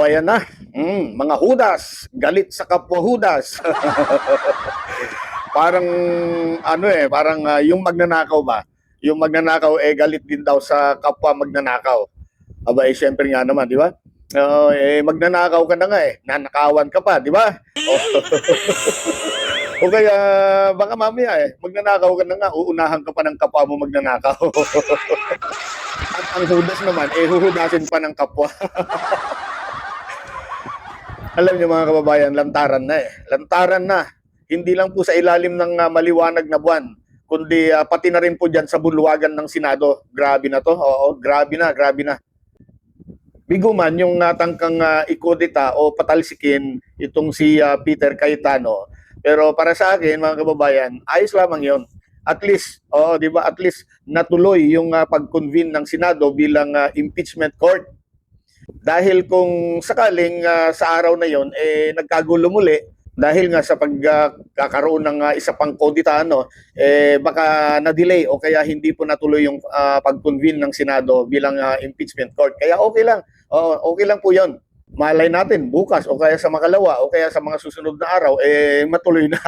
ayan na. Mga Hudas, galit sa kapwa Hudas. Parang parang yung magnanakaw ba? Yung magnanakaw galit din daw sa kapwa magnanakaw. Aba syempre nga naman, di ba? Magnanakaw ka na nga nanakawan ka pa, di ba? O kaya baka mamaya magnanakaw ka na nga, uunahan ka pa ng kapwa mo magnanakaw. At ang Hudas naman, huhudasin pa ng kapwa. Alam niyo mga kababayan, lantaran na Lantaran na. Hindi lang po sa ilalim ng maliwanag na buwan, kundi pati na rin po dyan sa bulwagan ng Senado. Grabe na to. Oo, grabe na, grabe na. Bigo man yung natangkang ikodita o patalsikin itong si Peter Cayetano. Pero para sa akin, mga kababayan, ayos lamang yon. At least, di ba? At least natuloy yung pag-convene ng Senado bilang impeachment court. Dahil kung sakaling sa araw na yon nagkagulo muli dahil nga sa pagkakaroon ng isa pang kodita baka na-delay o kaya hindi po natuloy yung pag-convene ng Senado bilang impeachment court. Kaya okay lang. Okay lang po 'yon. Malay natin bukas o kaya sa makalawa o kaya sa mga susunod na araw matuloy na.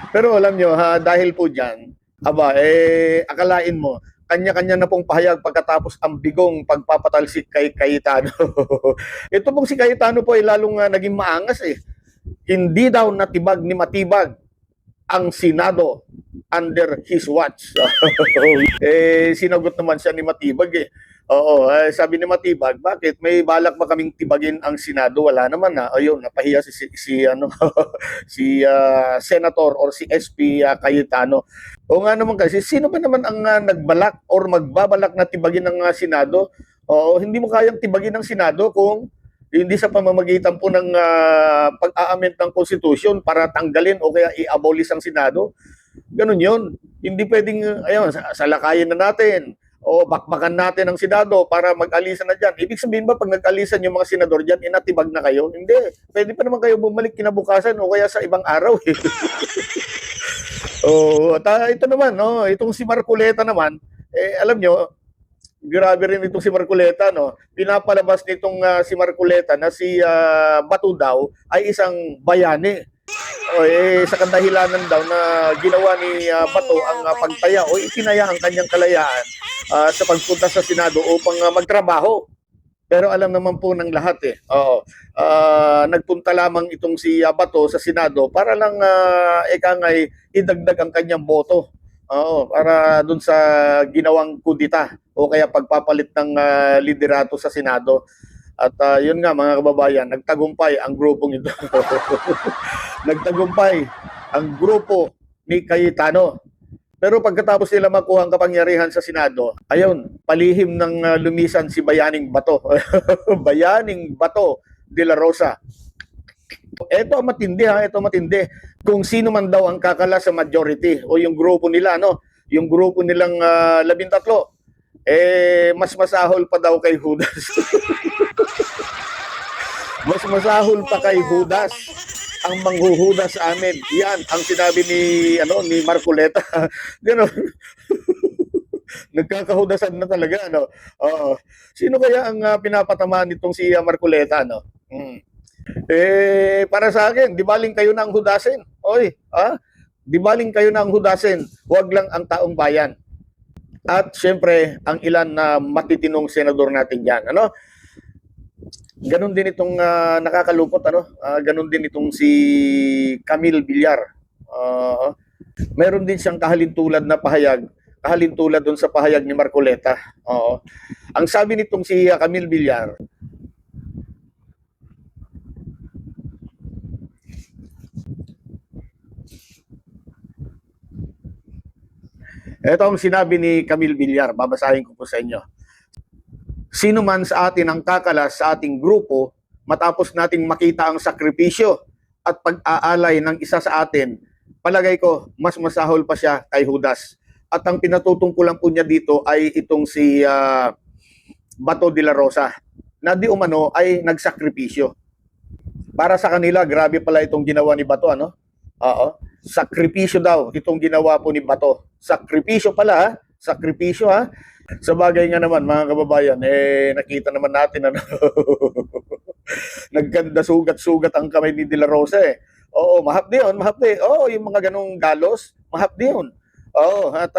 Pero alam nyo dahil po diyan, akalain mo kanya-kanya na pong pahayag pagkatapos ang bigong pagpapatalsik kay Cayetano. Ito pong si Cayetano po ay lalong naging maangas Hindi daw natibag ni Matibag ang Senado under his watch. Sinagot naman siya ni Matibag sabi ni Matibag, bakit may balak ba kaming tibagin ang Senado? Wala naman ayun, napahiya si si Senator or si SP Cayetano. O nga naman kasi, sino ba naman ang nagbalak or magbabalak na tibagin ng Senado? Hindi mo kayang tibagin ng Senado kung hindi sa pamamagitan po ng pag-a-amend ng Constitution para tanggalin o kaya i-abolish ang Senado. Ganun yun. Hindi pwedeng, salakayin na natin o bakbakan natin ang Senado para mag-alisan na dyan. Ibig sabihin ba pag nag-alisan yung mga senador dyan, inatibag na kayo? Hindi. Pwede pa naman kayo bumalik kinabukasan o kaya sa ibang araw. At ito naman, itong si Marcoleta naman, alam nyo, grabe rin itong si Marcoleta, pinapalabas nitong si Marcoleta na si Bato daw ay isang bayani. Sa kandahilanan daw na ginawa ni Bato ang pagtaya o itinaya ang kanyang kalayaan sa pagpunta sa Senado upang magtrabaho. Pero alam naman po ng lahat nagpunta lamang itong si Bato sa Senado para lang ikangay idagdag ang kanyang boto. Para dun sa ginawang kudita o kaya pagpapalit ng liderato sa Senado. At yun nga mga kababayan, nagtagumpay ang grupong ito. Nagtagumpay ang grupo ni Cayetano. Pero pagkatapos nila makuha ang kapangyarihan sa Senado, ayun, palihim ng lumisan si Bayaning Bato. Bayaning Bato de la Rosa. Ito matindi ito matindi. Kung sino man daw ang kakala sa majority o yung grupo nila, yung grupo nilang 13, mas masahol pa daw kay Judas. Mas masahol pa kay Judas ang manghuhudas sa amin. Yan ang sinabi ni Marcoleta. Ganon. Nagkakahudasan na talaga Sino kaya ang pinapatamaan nitong si Marcoleta para sa akin, di baling kayo na ang hudasin. Di baling kayo na ang hudasin. Huwag lang ang taong bayan. At syempre, ang ilan na matitinong senador natin diyan, Ganon din itong nakakalupot ganon din itong si Camille Villar. Meron din siyang kahalintulad na pahayag, kahalintulad doon sa pahayag ni Marcoleta. Ang sabi nitong si Camille Villar, ito ang sinabi ni Camille Villar, babasahin ko po sa inyo. Sino man sa atin ang kakalas sa ating grupo matapos nating makita ang sakripisyo at pag-aalay ng isa sa atin, palagay ko mas masahol pa siya kay Judas. At ang pinatutungkulan po niya dito ay itong si Bato de la Rosa na di umano ay nagsakripisyo. Para sa kanila, grabe pala itong ginawa ni Bato, sakripisyo daw itong ginawa po ni Bato. Sakripisyo pala, Sakripisyo ha. Sa bagay nga naman mga kababayan, nakita naman natin ano, nagganda sugat-sugat ang kamay ni De La Rosa eh. Oo, mahapdi yun, mahapdi. Oo, yung mga ganong galos, mahapdi yun. Oo, at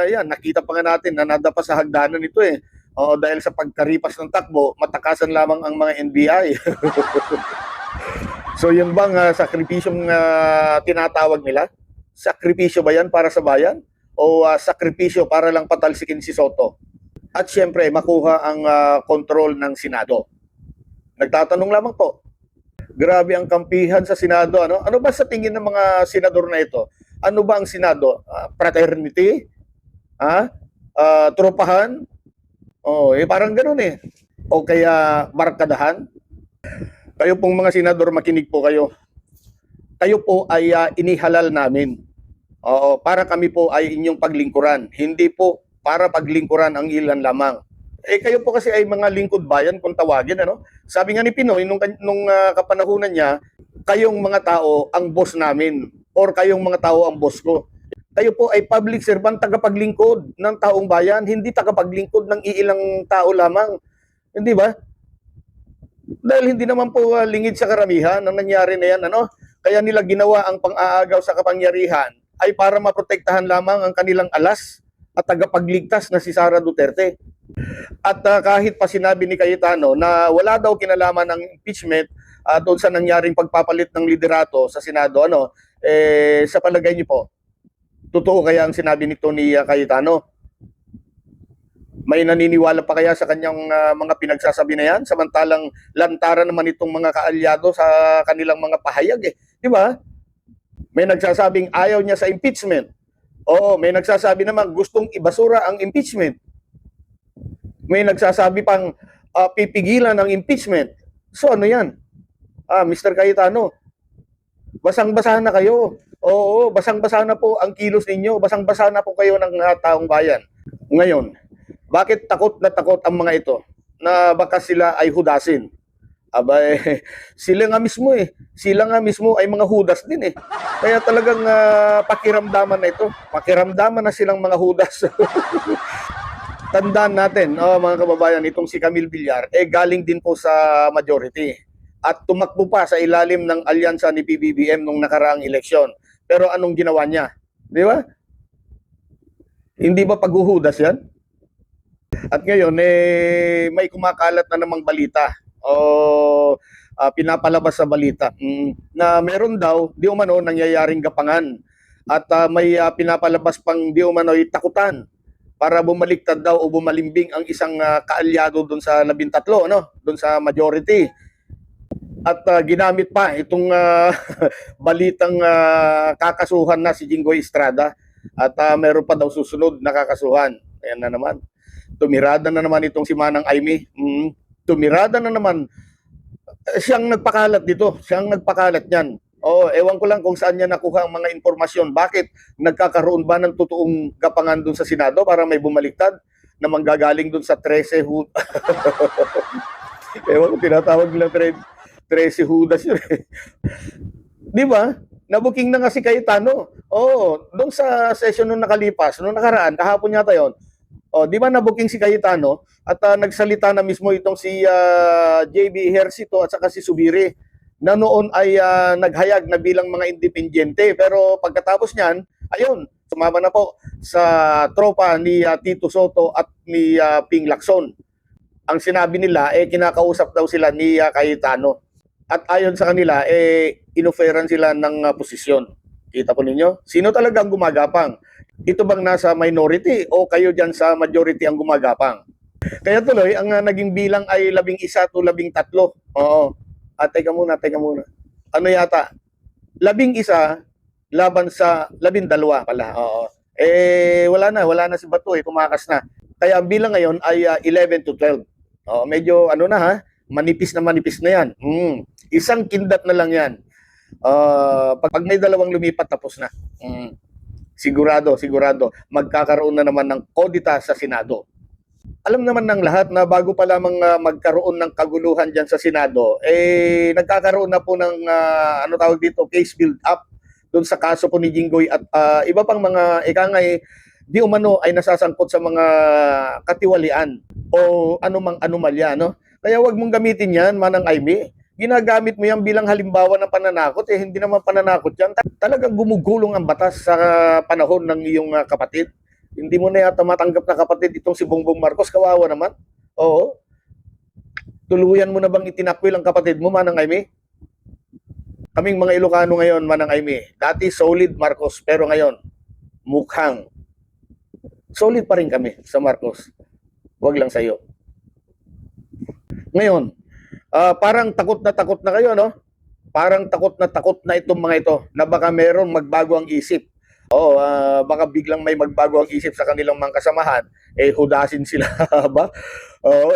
yan, nakita pa nga natin na nadapa sa hagdanan ito eh. Oo, dahil sa pagkaripas ng takbo, matakasan lamang ang mga NBI. So yun bang sakripisyong tinatawag nila? Sakripisyo ba yan para sa bayan? O sakripisyo para lang patalsikin si Soto? At syempre, makuha ang kontrol ng Senado. Nagtatanong lamang po. Grabe ang kampihan sa Senado. Ano ba sa tingin ng mga senador na ito? Ano ba ang Senado? Fraternity? Tropahan? Parang ganun eh. O kaya barkadahan? Kayo pong mga senador, makinig po kayo. Kayo po ay inihalal namin. Oo, para kami po ay inyong paglingkuran. Hindi po para paglingkuran ang ilan lamang. Kayo po kasi ay mga lingkod bayan kung tawagin. Sabi nga ni Pinoy, nung kapanahunan niya, kayong mga tao ang boss namin or kayong mga tao ang boss ko. Kayo po ay public servant, tagapaglingkod ng taong bayan, hindi tagapaglingkod ng iilang tao lamang. Hindi ba? Dahil hindi naman po lingid sa karamihan ang nangyari na yan. Kaya nila ginawa ang pang-aagaw sa kapangyarihan ay para maprotektahan lamang ang kanilang alas at tagapagligtas na si Sara Duterte. At kahit pa sinabi ni Cayetano na wala daw kinalaman ng impeachment doon sa nangyaring pagpapalit ng liderato sa Senado, sa palagay niyo po, totoo kaya ang sinabi nito ni Cayetano? May naniniwala pa kaya sa kanyang mga pinagsasabi na yan? Samantalang lantaran naman itong mga kaalyado sa kanilang mga pahayag eh. Di ba? May nagsasabing ayaw niya sa impeachment. Oo, may nagsasabi naman gustong ibasura ang impeachment. May nagsasabi pang pipigilan ang impeachment. So ano yan? Mr. Cayetano, basang-basa na kayo. Oo, basang-basa na po ang kilos ninyo. Basang-basa na po kayo ng taong bayan. Ngayon, bakit takot na takot ang mga ito na baka sila ay hudasin? Sila nga mismo eh. Sila nga mismo ay mga hudas din eh. Kaya talagang pakiramdaman na ito. Pakiramdaman na silang mga hudas. Tandaan natin, mga kababayan, itong si Camille Villar, galing din po sa majority. At tumakbo pa sa ilalim ng alyansa ni PBBM nung nakaraang eleksyon. Pero anong ginawa niya? Di ba? Hindi ba paghuhudas yan? At ngayon, may kumakalat na namang balita o pinapalabas sa balita na meron daw di umano nangyayaring gapangan at may pinapalabas pang di umano'y takutan para bumaliktad daw o bumalimbing ang isang kaalyado doon sa 13, doon sa majority. At ginamit pa itong balitang kakasuhan na si Jinggoy Estrada at meron pa daw susunod na kakasuhan. Ayan na naman. Tumirada na naman itong si Manang Aimee. Tumirada na naman. Siyang nagpakalat dito. Siyang nagpakalat niyan. Ewan ko lang kung saan niya nakuha ang mga informasyon. Bakit nagkakaroon ba ng totoong gapangan doon sa Senado para may bumaliktad na manggagaling doon sa 13 Ewan ko, tinatawag nila 13 Judas yun. Di ba? Nabuking na nga si Cayetano. Doon sa session nung nakalipas, nung nakaraan, kahapon yata yun, di ba nabuking si Cayetano at nagsalita na mismo itong si JB Ejercito at saka si Subiri na noon ay naghayag na bilang mga independyente pero pagkatapos niyan, ayun, sumama na po sa tropa ni Tito Soto at ni Ping Lacson. Ang sinabi nila kinakausap daw sila ni Cayetano at ayon sa kanila inoferan sila ng posisyon. Kita po ninyo? Sino talaga ang gumagapang? Ito bang nasa minority o kayo dyan sa majority ang gumagapang? Kaya tuloy, ang naging bilang ay 11 to 13. Oo. Teka muna. Ano yata? 11 laban sa 12 pala. Oo. Wala na si Bato kumakas na. Kaya ang bilang ngayon ay 11 to 12. Medyo manipis na yan. Isang kindat na lang yan. Pag may dalawang lumipat, tapos na. Sigurado, magkakaroon na naman ng kodita sa Senado. Alam naman ng lahat na bago pa lamang magkaroon ng kaguluhan dyan sa Senado, nagkakaroon na po ng, case build up doon sa kaso po ni Jinggoy at iba pang mga di umano ay nasasangkot sa mga katiwalian o anumang anomalya, no? Kaya wag mong gamitin yan, Manang Aimee. Ginagamit mo yan bilang halimbawa ng pananakot, hindi naman pananakot yan. Talagang gumugulong ang batas sa panahon ng iyong kapatid. Hindi mo na yata matanggap na kapatid itong si Bongbong Marcos, kawawa naman. Oo. Tuluyan mo na bang itinakwil ang kapatid mo, Manang Aimee? Kaming mga Ilocano ngayon, Manang Aimee, dati solid Marcos, pero ngayon, mukhang solid pa rin kami sa Marcos. Wag lang sa'yo. Ngayon, parang takot na kayo, no? Parang takot na itong mga ito na baka meron magbago ang isip. Oo, baka biglang may magbago ang isip sa kanilang mga kasamahan, hudasin sila ba? Oo,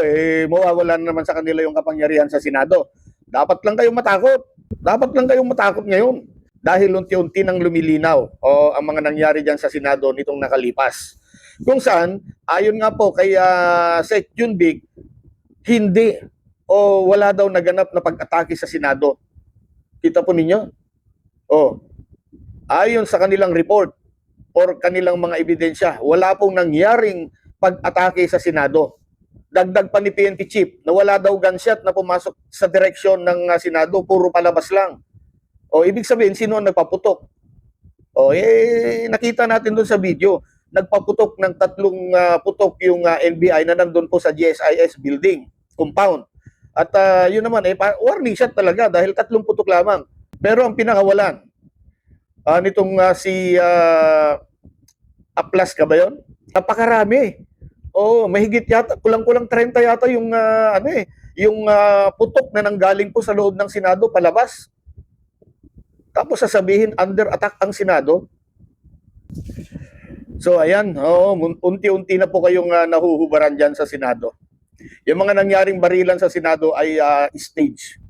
mawawalan naman sa kanila yung kapangyarihan sa Senado. Dapat lang kayong matakot. Dapat lang kayong matakot ngayon. Dahil unti-unti nang lumilinaw ang mga nangyari dyan sa Senado nitong nakalipas. Kung saan, ayon nga po kay Sec Junbig, hindi o wala daw naganap na pag-atake sa Senado. Kita po ninyo? Ayon sa kanilang report or kanilang mga ebidensya, wala pong nangyaring pag-atake sa Senado. Dagdag pa ni PNP Chief na wala daw gunshot na pumasok sa direksyon ng Senado, puro palabas lang. Ibig sabihin, sino ang nagpaputok? Nakita natin doon sa video, nagpaputok ng 3 putok yung NBI na nandun po sa GSIS building, compound. At yun naman, warning shot talaga dahil 3 putok lamang. Pero ang pinakawalan, nitong si Aplas ka ba yun? Napakarami. Mahigit yata, kulang-kulang 30 yata yung yung putok na nanggaling po sa loob ng Senado palabas. Tapos sasabihin under attack ang Senado. So ayan, unti-unti na po kayong nahuhubaran dyan sa Senado. Yung mga nangyaring barilan sa Senado ay stage.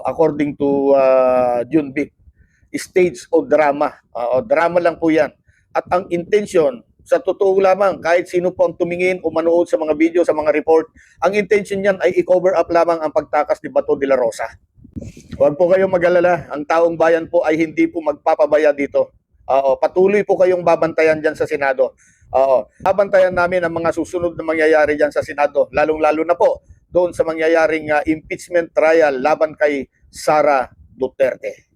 According to Junbik. Stage o drama. Drama lang po yan. At ang intention, sa totoo lamang, kahit sino po ang tumingin o manood sa mga video, sa mga report, ang intention niyan ay i-cover up lamang ang pagtakas ni Bato de la Rosa. Huwag po kayong mag-alala. Ang taong bayan po ay hindi po magpapabaya dito. Patuloy po kayong babantayan dyan sa Senado. Babantayan namin ang mga susunod na mangyayari dyan sa Senado. Lalong-lalo na po doon sa mangyayaring impeachment trial laban kay Sara Duterte.